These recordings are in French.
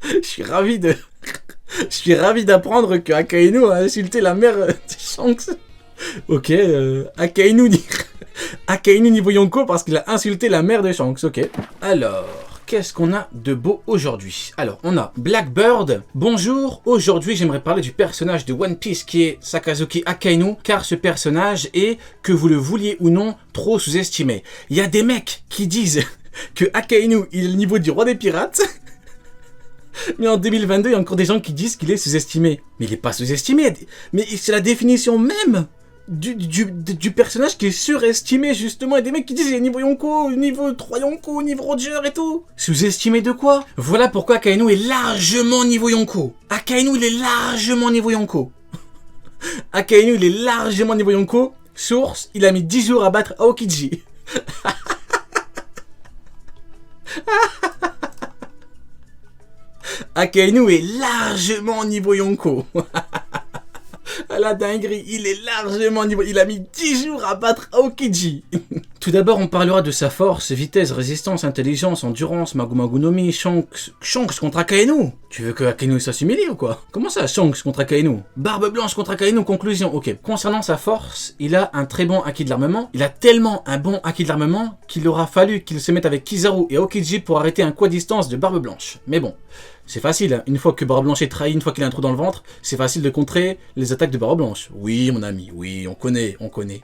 Je suis ravi de... Je suis ravi d'apprendre que Akainu a insulté la mère de Shanks. Ok, Akainu niveau Yonko parce qu'il a insulté la mère de Shanks, ok. Alors, qu'est-ce qu'on a de beau aujourd'hui? Alors, on a Blackbird. Bonjour, aujourd'hui j'aimerais parler du personnage de One Piece qui est Sakazuki Akainu, car ce personnage est, que vous le vouliez ou non, trop sous-estimé. Il y a des mecs qui disent que Akainu il est le niveau du roi des pirates. Mais en 2022, il y a encore des gens qui disent qu'il est sous-estimé. Mais il n'est pas sous-estimé. Mais c'est la définition même du personnage qui est surestimé, justement. Il y a des mecs qui disent il est niveau Yonko, niveau 3 Yonko, niveau Roger et tout. Sous-estimé de quoi? Voilà pourquoi Akainu est largement niveau Yonko. Akainu, il est largement niveau Yonko. Akainu, il est largement niveau Yonko. Source, il a mis 10 jours à battre Aokiji. Akainu est largement niveau Yonko. À la dinguerie, il est largement niveau... Il a mis 10 jours à battre Aokiji. Tout d'abord, on parlera de sa force, vitesse, résistance, intelligence, endurance, Mago Mago no Mi, Shanks contre Akainu. Tu veux que Akainu soit humilié ou quoi? Comment ça, Shanks contre Akainu? Barbe Blanche contre Akainu, conclusion. Ok. Concernant sa force, il a un très bon acquis de l'armement. Il a tellement un bon acquis de l'armement qu'il aura fallu qu'il se mette avec Kizaru et Aokiji pour arrêter un coup à distance de Barbe Blanche. Mais bon, c'est facile, hein. Une fois que Barbe Blanche est trahi, une fois qu'il a un trou dans le ventre, c'est facile de contrer les attaques de Barbe Blanche. Oui, mon ami, oui, on connaît. On connaît.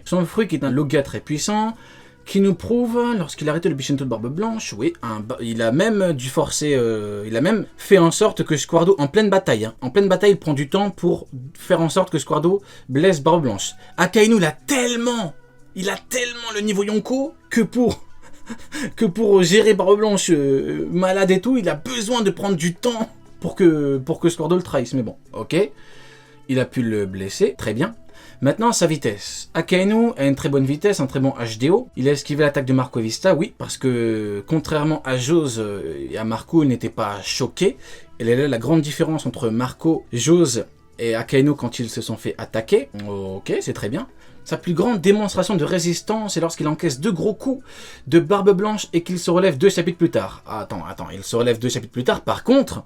Son fruit qui est un Logia très puissant, qui nous prouve, lorsqu'il a arrêté le Bishento de Barbe Blanche, oui, il a même dû forcer, il a même fait en sorte que Squardo, en pleine bataille, il prend du temps pour faire en sorte que Squardo blesse Barbe Blanche. Akainu, il a tellement le niveau Yonko que pour gérer Barbe Blanche malade et tout, il a besoin de prendre du temps pour que Squardo le trahisse. Mais bon, ok, il a pu le blesser, très bien. Maintenant, sa vitesse. Akainu a une très bonne vitesse, un très bon HDO. Il a esquivé l'attaque de Marco Vista, oui, parce que contrairement à Jose et à Marco, il n'était pas choqué. Elle est là la grande différence entre Marco, Jose et Akainu quand ils se sont fait attaquer. Ok, c'est très bien. Sa plus grande démonstration de résistance est lorsqu'il encaisse 2 gros coups de Barbe Blanche et qu'il se relève 2 chapitres plus tard. Attends, il se relève 2 chapitres plus tard. Par contre,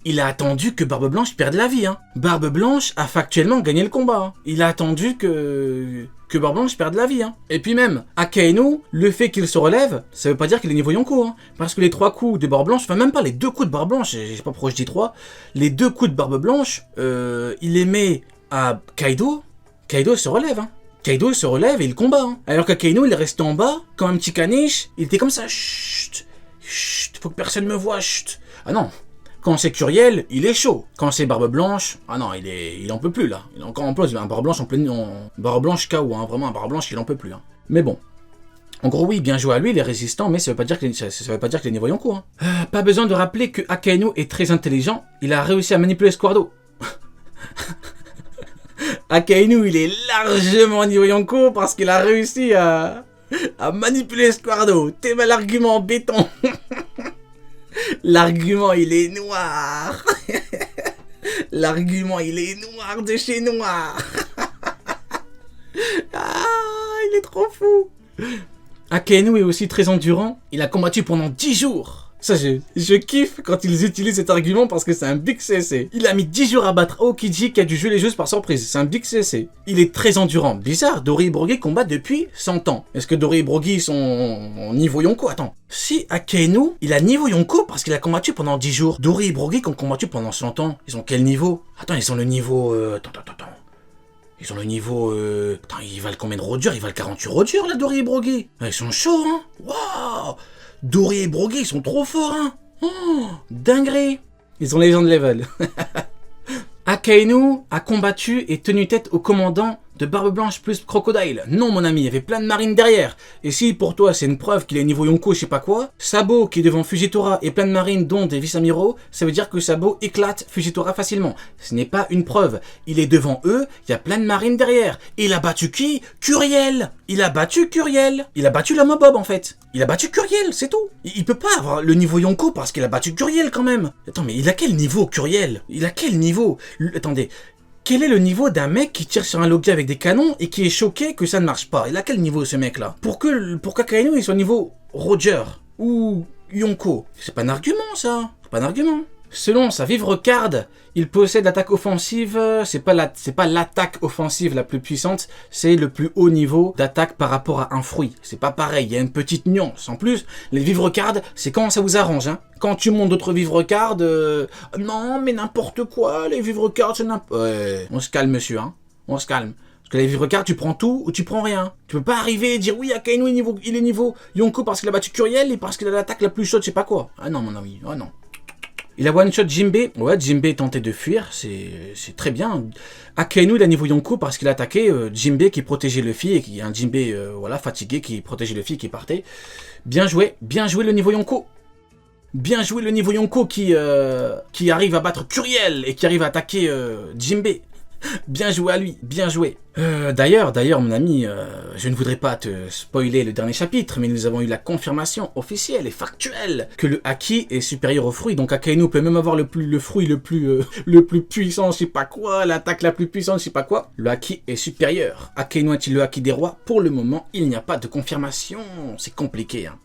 il a attendu que Barbe Blanche perde la vie. Barbe Blanche a factuellement gagné le combat. Il a attendu que Barbe Blanche perde la vie. Et puis même, Akainu, le fait qu'il se relève, ça veut pas dire qu'il est niveau Yonko. Parce que les 3 coups de Barbe Blanche, enfin même pas les 2 coups de Barbe Blanche, je sais pas pourquoi je dis 3, les 2 coups de Barbe Blanche, il les met à Kaido. Kaido se relève. Kaido se relève et il combat. Alors qu'Akainu, il est resté en bas, comme un petit caniche, il était comme ça. Chut, chut, faut que personne me voie, chut. Ah non, quand c'est Curiel, il est chaud. Quand c'est Barbe Blanche, ah non, il en peut plus là. Il est encore en place, un Barbe Blanche Barbe Blanche KO, vraiment un Barbe Blanche, il en peut plus. Mais bon, en gros oui, bien joué à lui, il est résistant, mais ça veut pas dire qu'il est niveau Yonko. Pas besoin de rappeler que Akainu est très intelligent, il a réussi à manipuler Squardo. Akainu, il est largement niveau Yonko parce qu'il a réussi à manipuler Squardo. T'es mal argument béton. L'argument, il est noir. L'argument, il est noir de chez noir. Ah, il est trop fou. Akainu est aussi très endurant. Il a combattu pendant 10 jours. Ça, je kiffe quand ils utilisent cet argument parce que c'est un big CC. Il a mis 10 jours à battre Aokiji qui a dû jouer les jeux par surprise. C'est un big CC. Il est très endurant. Bizarre, Dory et Brogy combattent depuis 100 ans. Est-ce que Dory et Brogy sont en niveau Yonko? Attends. Si Akainu, il a niveau Yonko parce qu'il a combattu pendant 10 jours. Dory et Brogy qui ont combattu pendant 100 ans. Ils ont quel niveau? Attends, ils ont le niveau... Attends. Ils ont le niveau... Attends, ils valent combien de Roger? Ils valent 48 Roger, là, Dory et Brogy. Ils sont chauds, hein. Waouh. Dory et Brogy, ils sont trop forts, hein. Oh, dinguerie. Ils ont Legend Level. Akainu a combattu et tenu tête au commandant de Barbe Blanche plus Crocodile. Non, mon ami, il y avait plein de marines derrière. Et si, pour toi, c'est une preuve qu'il est niveau Yonko, je sais pas quoi, Sabo, qui est devant Fujitora et plein de marines, dont des vice-amiraux, ça veut dire que Sabo éclate Fujitora facilement. Ce n'est pas une preuve. Il est devant eux, il y a plein de marines derrière. Et il a battu qui? Curiel. Il a battu Curiel. Il a battu la Mobob, en fait. Il a battu Curiel, c'est tout. Il peut pas avoir le niveau Yonko parce qu'il a battu Curiel, quand même. Attends, mais il a quel niveau, Curiel? Il a quel niveau? Attendez. Quel est le niveau d'un mec qui tire sur un Logia avec des canons et qui est choqué que ça ne marche pas? Il a quel niveau ce mec là? Pour qu'Akainu il soit niveau Roger ou Yonko. C'est pas un argument ça, c'est pas un argument. Selon sa vivre card, il possède l'attaque offensive, c'est pas l'attaque offensive la plus puissante, c'est le plus haut niveau d'attaque par rapport à un fruit. C'est pas pareil, il y a une petite nuance. En plus, les vivre cards, c'est quand ça vous arrange. Hein. Quand tu montes d'autres vivre cards, non mais n'importe quoi, les vivre cards, c'est n'importe... Ouais, on se calme monsieur, hein. On se calme. Parce que les vivre cards, tu prends tout ou tu prends rien. Tu peux pas arriver et dire oui, Akainu il est niveau Yonko parce qu'il a battu Curiel et parce qu'il a l'attaque la plus chaude, je sais pas quoi. Ah non mon ami, oh non. Il a one-shot Jinbei. Ouais, Jinbei tentait de fuir, c'est très bien. Akainu, il a niveau Yonko parce qu'il a attaqué Jinbei qui protégeait Luffy et qui un Jinbei voilà, fatigué qui protégeait Luffy et qui partait. Bien joué le niveau Yonko. Bien joué le niveau Yonko qui arrive à battre Curiel et qui arrive à attaquer Jinbei. Bien joué à lui, bien joué. D'ailleurs, mon ami, je ne voudrais pas te spoiler le dernier chapitre, mais nous avons eu la confirmation officielle et factuelle que le haki est supérieur au fruit. Donc Akainu peut même avoir le fruit le plus puissant, je sais pas quoi, l'attaque la plus puissante, je sais pas quoi. Le haki est supérieur. Akainu a-t-il le haki des rois? Pour le moment, il n'y a pas de confirmation. C'est compliqué, hein.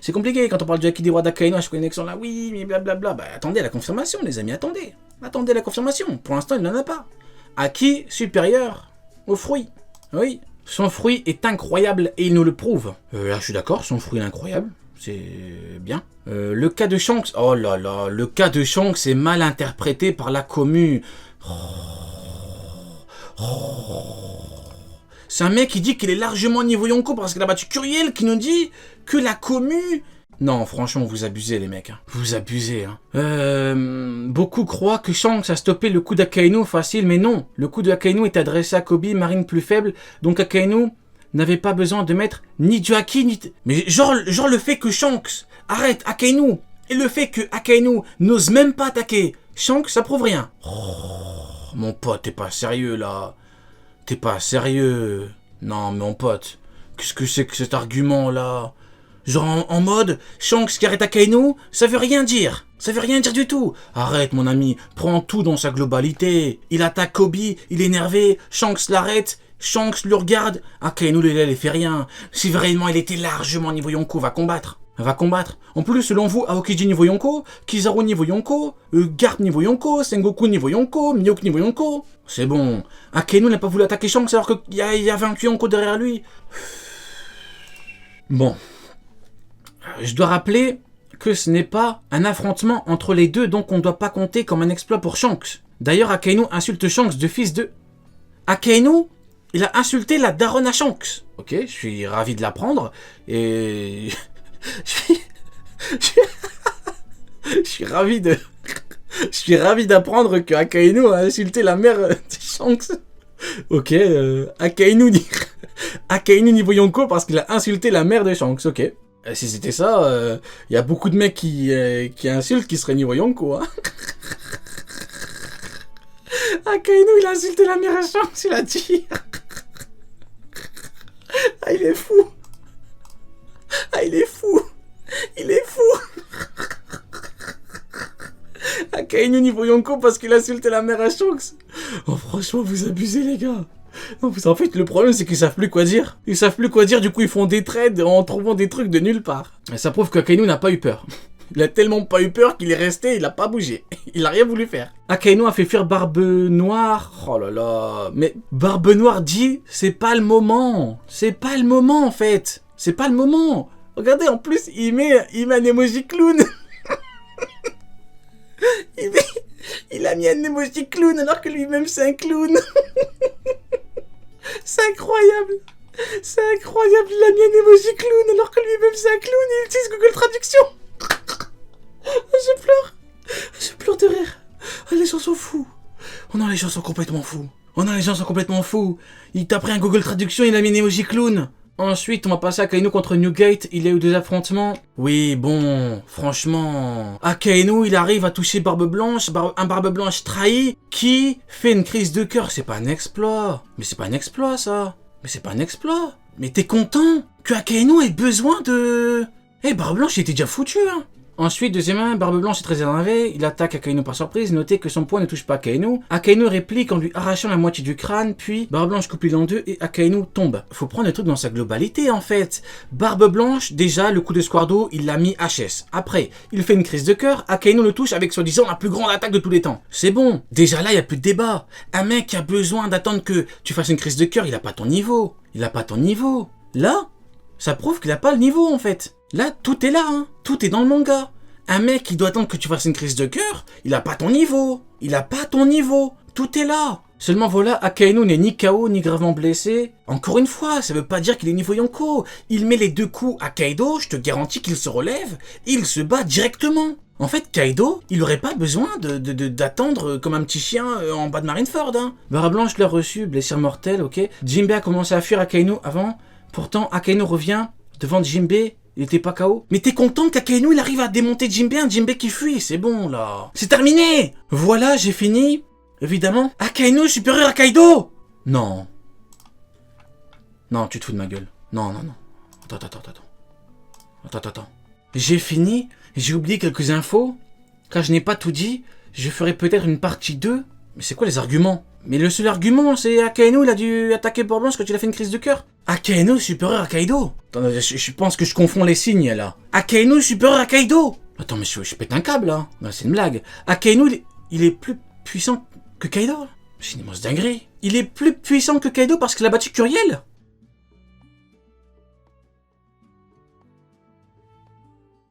C'est compliqué quand on parle du haki des rois d'Akainu, je connais que sont là, oui, mais blablabla. Bah attendez la confirmation, les amis, attendez. Attendez la confirmation. Pour l'instant, il n'en a pas. Haki supérieur au fruit. Oui, son fruit est incroyable et il nous le prouve. Là, je suis d'accord, son fruit est incroyable. C'est bien. Le cas de Shanks. Oh là là, le cas de Shanks est mal interprété par la commu. C'est un mec qui dit qu'il est largement niveau Yonko parce qu'il a battu Curiel qui nous dit que la commu... Non, franchement, vous abusez les mecs. Hein. Vous abusez. Hein. Beaucoup croient que Shanks a stoppé le coup d'Akainu facile, mais non. Le coup d'Akainu est adressé à Kobe, marine plus faible, donc Akainu n'avait pas besoin de mettre ni du haki, ni... Mais genre le fait que Shanks arrête Akainu, et le fait que Akainu n'ose même pas attaquer Shanks, ça prouve rien. Oh, mon pote, t'es pas sérieux là. T'es pas sérieux. Non, mon pote, qu'est-ce que c'est que cet argument là? Genre en mode, Shanks qui arrête Akainu, ça veut rien dire. Ça veut rien dire du tout. Arrête mon ami, prends tout dans sa globalité. Il attaque Kobe, il est énervé, Shanks l'arrête, Shanks le regarde, Akainu il fait rien. Si vraiment il était largement niveau Yonko, va combattre. Va combattre. En plus, selon vous, Aokiji niveau Yonko, Kizaru niveau Yonko, Garp niveau Yonko, Sengoku niveau Yonko, Mihawk niveau Yonko. C'est bon. Akainu n'a pas voulu attaquer Shanks alors qu'il y avait un Yonko derrière lui. Bon. Je dois rappeler que ce n'est pas un affrontement entre les deux, donc on ne doit pas compter comme un exploit pour Shanks. D'ailleurs, Akainu insulte Shanks de fils de... Akainu, il a insulté la daronne à Shanks. Ok, je suis ravi de l'apprendre, et... je suis ravi de... Je suis ravi d'apprendre que Akainu a insulté la mère de Shanks. Ok, Akainu niveau Yonko parce qu'il a insulté la mère de Shanks, ok. Si c'était ça, y a beaucoup de mecs qui insultent qui seraient niveau Yonko, hein. Akainu, il a insulté la mère à Shanks, il a dit. Ah, il est fou. Ah, il est fou. Il est fou. Akainu niveau Yonko parce qu'il a insulté la mère à Shanks. Oh, franchement, vous abusez, les gars. Non, en fait, le problème, c'est qu'ils savent plus quoi dire. Ils savent plus quoi dire, du coup, ils font des trades en trouvant des trucs de nulle part. Et ça prouve qu'Akainu n'a pas eu peur. Il a tellement pas eu peur qu'il est resté, il a pas bougé. Il a rien voulu faire. Akainu a fait fuir Barbe Noire. Oh là là. Mais Barbe Noire dit, c'est pas le moment. C'est pas le moment, en fait. C'est pas le moment. Regardez, en plus, il met un emoji clown. Il a mis un emoji clown alors que lui-même c'est un clown. C'est incroyable. C'est incroyable, il a mis un emoji clown alors que lui-même c'est un clown et il utilise Google Traduction. Je pleure de rire. Oh, les gens sont fous. Oh non, les gens sont complètement fous. Oh non, les gens sont complètement fous. Il t'a pris un Google Traduction, il a mis un emoji clown. Ensuite, on va passer à Akainu contre Newgate. Il y a eu 2 affrontements. Oui, bon, franchement... Akainu, il arrive à toucher Barbe Blanche, un Barbe Blanche trahi, qui fait une crise de cœur. C'est pas un exploit. Mais c'est pas un exploit, ça. Mais c'est pas un exploit. Mais t'es content que Akainu ait besoin de... Barbe Blanche, il était déjà foutu, hein. Ensuite, deuxième main, Barbe Blanche est très énervé, il attaque Akainu par surprise, notez que son poing ne touche pas Akainu. Akainu réplique en lui arrachant la moitié du crâne, puis Barbe Blanche coupe l'île en deux et Akainu tombe. Faut prendre le truc dans sa globalité en fait. Barbe Blanche, déjà, le coup de Squardo, il l'a mis HS. Après, il fait une crise de cœur, Akainu le touche avec soi-disant la plus grande attaque de tous les temps. C'est bon, déjà là, il n'y a plus de débat. Un mec qui a besoin d'attendre que tu fasses une crise de cœur, il a pas ton niveau. Il a pas ton niveau. Là, ça prouve qu'il a pas le niveau en fait. Là, tout est là, hein. Tout est dans le manga. Un mec qui doit attendre que tu fasses une crise de cœur, il a pas ton niveau. Il a pas ton niveau. Tout est là. Seulement voilà, Akainu n'est ni KO ni gravement blessé. Encore une fois, ça veut pas dire qu'il est niveau Yonko. Il met les deux coups à Kaido, je te garantis qu'il se relève, et il se bat directement. En fait, Kaido, il aurait pas besoin d'attendre comme un petit chien en bas de Marineford. Hein. Barbe Blanche l'a reçu, blessure mortelle, ok. Jinbe a commencé à fuir Akainu avant. Pourtant, Akainu revient devant Jinbe. Il était pas KO. Mais t'es content qu'Akainu il arrive à démonter Jinbe, un Jinbe qui fuit, c'est bon là. C'est terminé. Voilà, j'ai fini. Évidemment. Akainu supérieur à Kaido. Non. Non, tu te fous de ma gueule. Non. Attends. J'ai fini. J'ai oublié quelques infos. Car je n'ai pas tout dit. Je ferai peut-être une partie 2. Mais c'est quoi les arguments? Mais le seul argument, c'est Akainu, il a dû attaquer Barbe Blanche quand il a fait une crise de cœur. Akainu supérieur à Kaido. Attends, je pense que je confonds les signes, là. Akainu supérieur à Kaido. Attends, mais je pète un câble, là. Non, c'est une blague. Akainu, il est plus puissant que Kaido. C'est une immense dinguerie. Il est plus puissant que Kaido parce qu'il a battu Curiel.